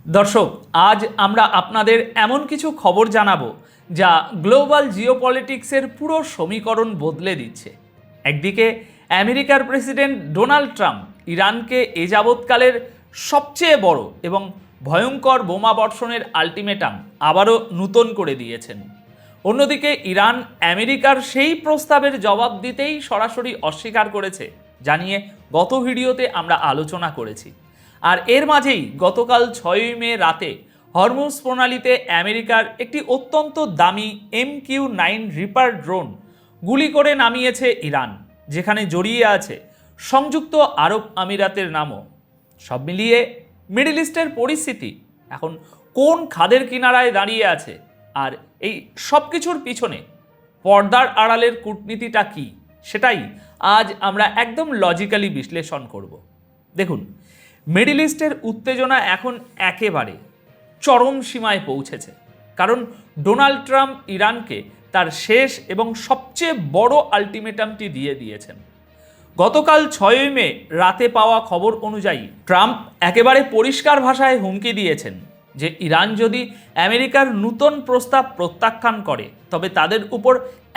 দর্শক, আজ আমরা আপনাদের এমন কিছু খবর জানাবো যা গ্লোবাল জিওপলিটিক্সের পুরো সমীকরণ বদলে দিচ্ছে। একদিকে আমেরিকার প্রেসিডেন্ট ডোনাল্ড ট্রাম্প ইরানকে এ যাবৎকালের সবচেয়ে বড় এবং ভয়ঙ্কর বোমা বর্ষণের আলটিমেটাম আবারও নূতন করে দিয়েছেন। অন্যদিকে ইরান আমেরিকার সেই প্রস্তাবের জবাব দিতেই সরাসরি অস্বীকার করেছে, জানিয়ে গত ভিডিওতে আমরা আলোচনা করেছি। আর এর মাঝেই গতকাল 6 মে রাতে হরমুজ প্রণালীতে আমেরিকার একটি অত্যন্ত দামি MQ-9 রিপার ড্রোন গুলি করে নামিয়েছে ইরান, যেখানে জড়িয়ে আছে সংযুক্ত আরব আমিরাতের নামও। সব মিলিয়ে মিডল ইস্টের পরিস্থিতি এখন কোন খাদের কিনারায় দাঁড়িয়ে আছে, আর এই সব কিছুর পিছনে পর্দার আড়ালের কূটনীতিটা কী, সেটাই আজ আমরা একদম লজিক্যালি বিশ্লেষণ করব। দেখুন, মিডল ইস্টের উত্তেজনা এখন একেবারে চরম সীমায় পৌঁছেছে, কারণ ডোনাল্ড ট্রাম্প ইরানকে তার শেষ এবং সবচেয়ে বড় আলটিমেটামটি দিয়ে দিয়েছেন। গতকাল 6 মে রাতে পাওয়া খবর অনুযায়ী ট্রাম্প একেবারে পরিষ্কার ভাষায় হুমকি দিয়েছেন যে ইরান যদি আমেরিকার নূতন প্রস্তাব প্রত্যাখ্যান করে তবে তাদের উপর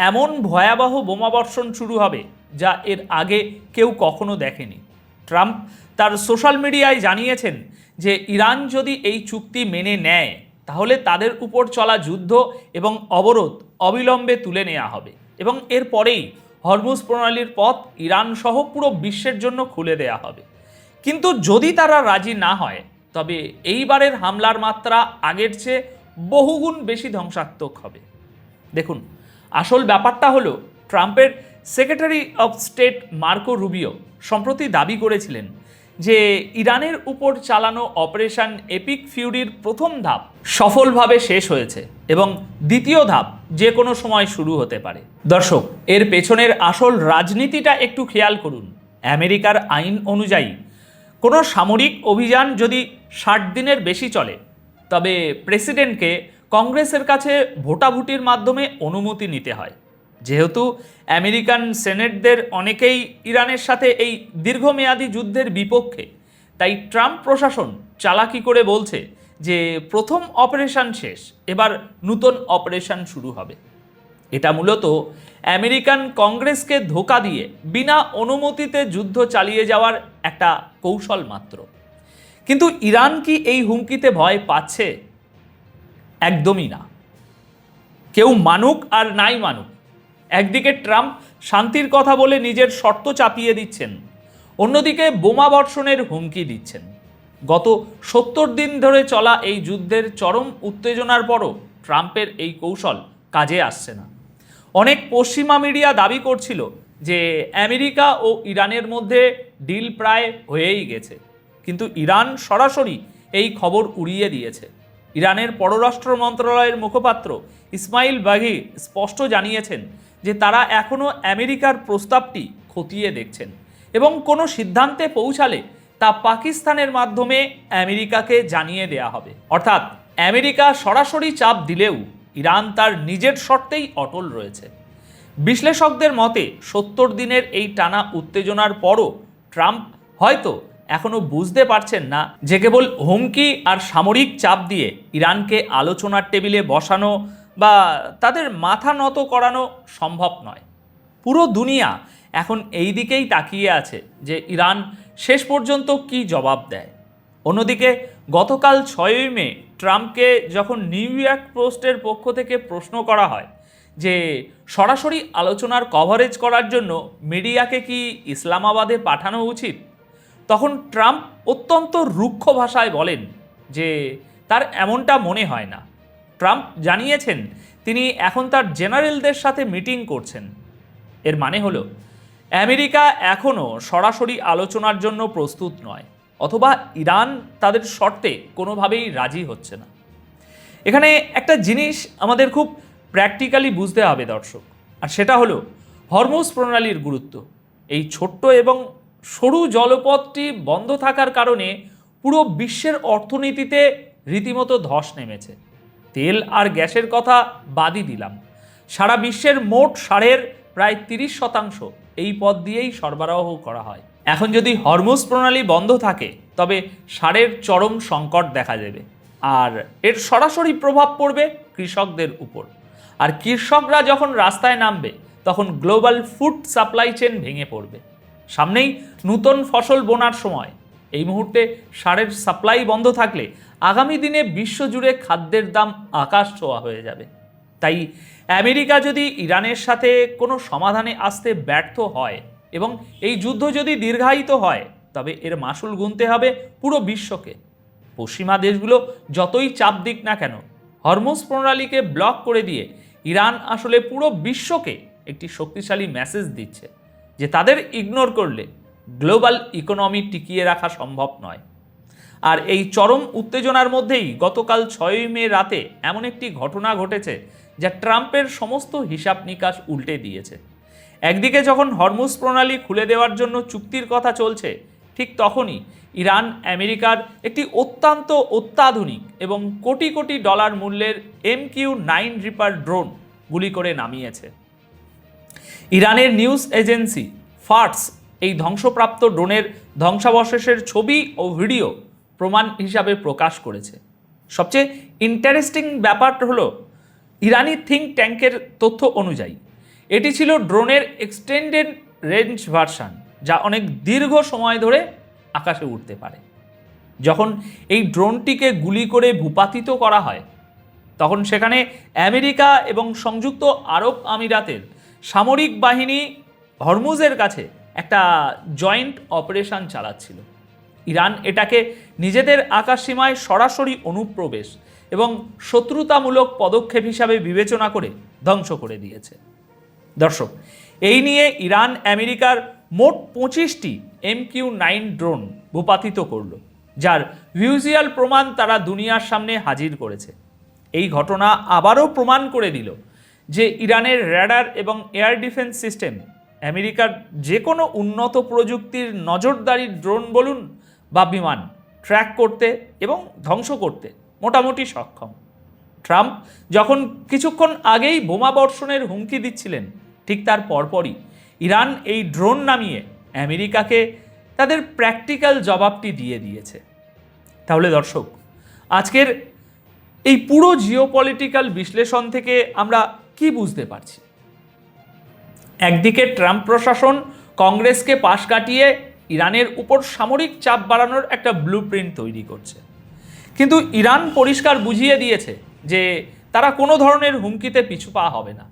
এমন ভয়াবহ বোমাবর্ষণ শুরু হবে যা এর আগে কেউ কখনো দেখেনি। ট্রাম্প তার সোশ্যাল মিডিয়ায় জানিয়েছেন যে ইরান যদি এই চুক্তি মেনে নেয় তাহলে তাদের উপর চলা যুদ্ধ এবং অবরোধ অবিলম্বে তুলে নেওয়া হবে এবং এরপরেই হরমুজ প্রণালীর পথ ইরান সহ পুরো বিশ্বের জন্য খুলে দেয়া হবে। কিন্তু যদি তারা রাজি না হয় তবে এইবারের হামলার মাত্রা আগের চেয়ে বহুগুণ বেশি ধ্বংসাত্মক হবে। দেখুন, আসল ব্যাপারটা হলো ট্রাম্পের secretary of state Marco Rubio সম্প্রতি দাবি করেছিলেন যে ইরানের উপর চালানো অপারেশন এপিক ফিউরির প্রথম ধাপ সফলভাবে শেষ হয়েছে এবং দ্বিতীয় ধাপ যে কোনো সময় শুরু হতে পারে। দর্শক, এর পেছনের আসল রাজনীতিটা একটু খেয়াল করুন। আমেরিকার আইন অনুযায়ী কোনো সামরিক অভিযান যদি 60 দিনের বেশি চলে তবে প্রেসিডেন্টকে কংগ্রেসের কাছে ভোটাভুটির মাধ্যমে অনুমতি নিতে হয়। যেহেতু আমেরিকান সেনেটদের অনেকেই ইরানের সাথে এই দীর্ঘমেয়াদী যুদ্ধের বিপক্ষে, তাই ট্রাম্প প্রশাসন চালাকি করে বলছে যে প্রথম অপারেশন শেষ, এবার নূতন অপারেশন শুরু হবে। এটা মূলত আমেরিকান কংগ্রেসকে ধোঁকা দিয়ে বিনা অনুমতিতে যুদ্ধ চালিয়ে যাওয়ার একটা কৌশল মাত্র। কিন্তু ইরান কি এই হুমকিতে ভয় পাচ্ছে? একদমই না। কেউ মানুক আর নাই মানুক, একদিকে ট্রাম্প শান্তির কথা বলে নিজের শর্ত চাপিয়ে দিচ্ছেন, অন্যদিকে বোমা বর্ষণের হুমকি দিচ্ছেন। গত 70 দিন ধরে চলা এই যুদ্ধের চরম উত্তেজনার পরও ট্রাম্পের এই কৌশল কাজে আসছে না। অনেক পশ্চিমা মিডিয়া দাবি করছিল যে আমেরিকা ও ইরানের মধ্যে ডিল প্রায় হয়েই গেছে, কিন্তু ইরান সরাসরি এই খবর উড়িয়ে দিয়েছে। ইরানের পররাষ্ট্র মন্ত্রণালয়ের মুখপাত্র ইসমাইল বাঘি স্পষ্ট জানিয়েছেন যে তারা এখনও আমেরিকার প্রস্তাবটি খতিয়ে দেখছেন এবং কোনো সিদ্ধান্তে পৌঁছালে তা পাকিস্তানের মাধ্যমে আমেরিকাকে জানিয়ে দেয়া হবে। অর্থাৎ আমেরিকা সরাসরি চাপ দিলেও ইরান তার নিজের শর্তেই অটল রয়েছে। বিশ্লেষকদের মতে 70 দিনের এই টানা উত্তেজনার পরও ট্রাম্প হয়তো এখনও বুঝতে পারছেন না যে কেবল হুমকি আর সামরিক চাপ দিয়ে ইরানকে আলোচনার টেবিলে বসানো বা তাদের মাথা নত করানো সম্ভব নয়। পুরো দুনিয়া এখন এই দিকেই তাকিয়ে আছে যে ইরান শেষ পর্যন্ত কি জবাব দেয়। অন্যদিকে গতকাল 6 মে ট্রাম্পকে যখন নিউ ইয়র্ক পোস্টের পক্ষ থেকে প্রশ্ন করা হয় যে সরাসরি আলোচনার কভারেজ করার জন্য মিডিয়াকে কি ইসলামাবাদে পাঠানো উচিত, তখন ট্রাম্প অত্যন্ত রুক্ষ ভাষায় বলেন যে তার এমনটা মনে হয় না। ট্রাম্প জানিয়েছেন তিনি এখন তার জেনারেলদের সাথে মিটিং করছেন। এর মানে হলো আমেরিকা এখনও সরাসরি আলোচনার জন্য প্রস্তুত নয়, অথবা ইরান তাদের শর্তে কোনোভাবেই রাজি হচ্ছে না। এখানে একটা জিনিস আমাদের খুব প্র্যাকটিক্যালি বুঝতে হবে দর্শক, আর সেটা হলো হরমুজ প্রণালীর গুরুত্ব। এই ছোট্ট এবং সরু জলপথটি বন্ধ থাকার কারণে পুরো বিশ্বের অর্থনীতিতে রীতিমতো ধস নেমেছে। তেল আর গ্যাসের কথা বাদই দিলাম, সারা বিশ্বের মোট সারের প্রায় 30% এই পথ দিয়েই সরবরাহ করা হয়। এখন যদি হরমুজ প্রণালী বন্ধ থাকে তবে সারের চরম সংকট দেখা দেবে। আর এর সরাসরি প্রভাব পড়বে কৃষকদের উপর। আর কৃষকরা যখন রাস্তায় নামবে তখন গ্লোবাল ফুড সাপ্লাই চেন ভেঙে পড়বে। সামনেই নতুন ফসল বোনার সময়। এই মুহূর্তে সারের সাপ্লাই বন্ধ থাকলে আগামী দিনে বিশ্বজুড়ে খাদ্যের দাম আকাশ ছোঁয়া হয়ে যাবে। তাই আমেরিকা যদি ইরানের সাথে কোনো সমাধানে আসতে ব্যর্থ হয় এবং এই যুদ্ধ যদি দীর্ঘায়িত হয়, তবে এর মাসুল গুনতে হবে পুরো বিশ্বকে। পশ্চিমা দেশগুলো যতই চাপ দিক না কেন, হরমুজ প্রণালীকে ব্লক করে দিয়ে ইরান আসলে পুরো বিশ্বকে একটি শক্তিশালী মেসেজ দিচ্ছে যে তাদের ইগনোর করলে গ্লোবাল ইকোনমি টিকিয়ে রাখা সম্ভব নয়। আর এই চরম উত্তেজনার মধ্যেই গতকাল 6 মে রাতে এমন একটি ঘটনা ঘটেছে যা ট্রাম্পের সমস্ত হিসাব নিকাশ উল্টে দিয়েছে। একদিকে যখন হরমুজ প্রণালী খুলে দেওয়ার জন্য চুক্তির কথা চলছে, ঠিক তখনই ইরান আমেরিকার একটি অত্যন্ত অত্যাধুনিক এবং কোটি কোটি ডলার মূল্যের MQ-9 রিপার ড্রোন গুলি করে নামিয়েছে। ইরানের নিউজ এজেন্সি ফার্স এই ধ্বংসপ্রাপ্ত ড্রোনের ধ্বংসাবশেষের ছবি ও ভিডিও প্রমাণ হিসাবে প্রকাশ করেছে। সবচেয়ে ইন্টারেস্টিং ব্যাপারটা হলো, ইরানি থিঙ্ক ট্যাঙ্কের তথ্য অনুযায়ী এটি ছিল ড্রোনের এক্সটেন্ডেড রেঞ্জ ভার্সান, যা অনেক দীর্ঘ সময় ধরে আকাশে উঠতে পারে। যখন এই ড্রোনটিকে গুলি করে ভূপাতিত করা হয়, তখন সেখানে আমেরিকা এবং সংযুক্ত আরব আমিরাতের সামরিক বাহিনী হরমুজের কাছে একটা জয়েন্ট অপারেশন চালাচ্ছিল। ইরান এটাকে নিজেদের আকাশসীমায় সরাসরি অনুপ্রবেশ এবং শত্রুতামূলক পদক্ষেপ হিসাবে বিবেচনা করে ধ্বংস করে দিয়েছে। দর্শক, এই নিয়ে ইরান আমেরিকার মোট 25টি MQ-9 ড্রোন ভূপাতিত করল, যার ভিজুয়াল প্রমাণ তারা দুনিয়ার সামনে হাজির করেছে। এই ঘটনা আবারও প্রমাণ করে দিল যে ইরানের র্যাডার এবং এয়ার ডিফেন্স সিস্টেম আমেরিকার যে কোনো উন্নত প্রযুক্তির নজরদারি ড্রোন বলুন বা বিমান ট্র্যাক করতে এবং ধ্বংস করতে মোটামুটি সক্ষম। ট্রাম্প যখন কিছুক্ষণ আগেই বোমা বর্ষণের হুমকি দিচ্ছিলেন, ঠিক তার পরপরই ইরান এই ড্রোন নামিয়ে আমেরিকাকে তাদের প্র্যাকটিক্যাল জবাবটি দিয়ে দিয়েছে। তাহলে দর্শক, আজকের এই পুরো জিওপলিটিক্যাল বিশ্লেষণ থেকে আমরা কি বুঝতে পারছি? একদিকে ট্রাম্প প্রশাসন কংগ্রেসকে পাশ কাটিয়ে ইরানের উপর সামরিক চাপ বাড়ানোর একটা ব্লুপ্রিন্ট তৈরি করছে, কিন্তু ইরান পরিষ্কার বুঝিয়ে দিয়েছে যে তারা কোনো ধরনের হুমকিতে পিছু পা হবে না।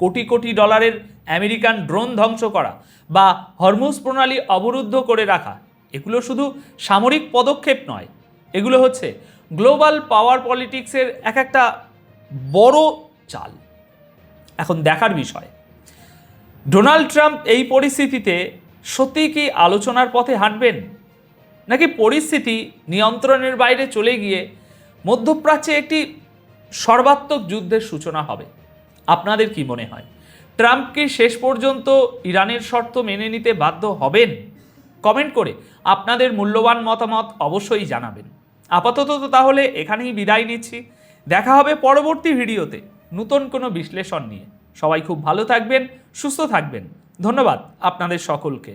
কোটি কোটি ডলারের আমেরিকান ড্রোন ধ্বংস করা বা হরমুজ প্রণালী অবরুদ্ধ করে রাখা, এগুলো শুধু সামরিক পদক্ষেপ নয়, এগুলো হচ্ছে গ্লোবাল পাওয়ার পলিটিক্সের একটা বড় চাল। এখন দেখার বিষয়, ডোনাল্ড ট্রাম্প এই পরিস্থিতিতে সত্যিই কি আলোচনার পথে হাঁটবেন, নাকি পরিস্থিতি নিয়ন্ত্রণের বাইরে চলে গিয়ে মধ্যপ্রাচ্যে একটি সর্বাত্মক যুদ্ধের সূচনা হবে? আপনাদের কি মনে হয়? ট্রাম্প কি শেষ পর্যন্ত ইরানের শর্ত মেনে নিতে বাধ্য হবেন? কমেন্ট করে আপনাদের মূল্যবান মতামত অবশ্যই জানাবেন। আপাতত তো তাহলে এখানেই বিদায় নিচ্ছি। দেখা হবে পরবর্তী ভিডিওতে নতুন কোনো বিশ্লেষণ নিয়ে। সবাই খুব ভালো থাকবেন, সুস্থ থাকবেন। ধন্যবাদ আপনাদের সকলকে।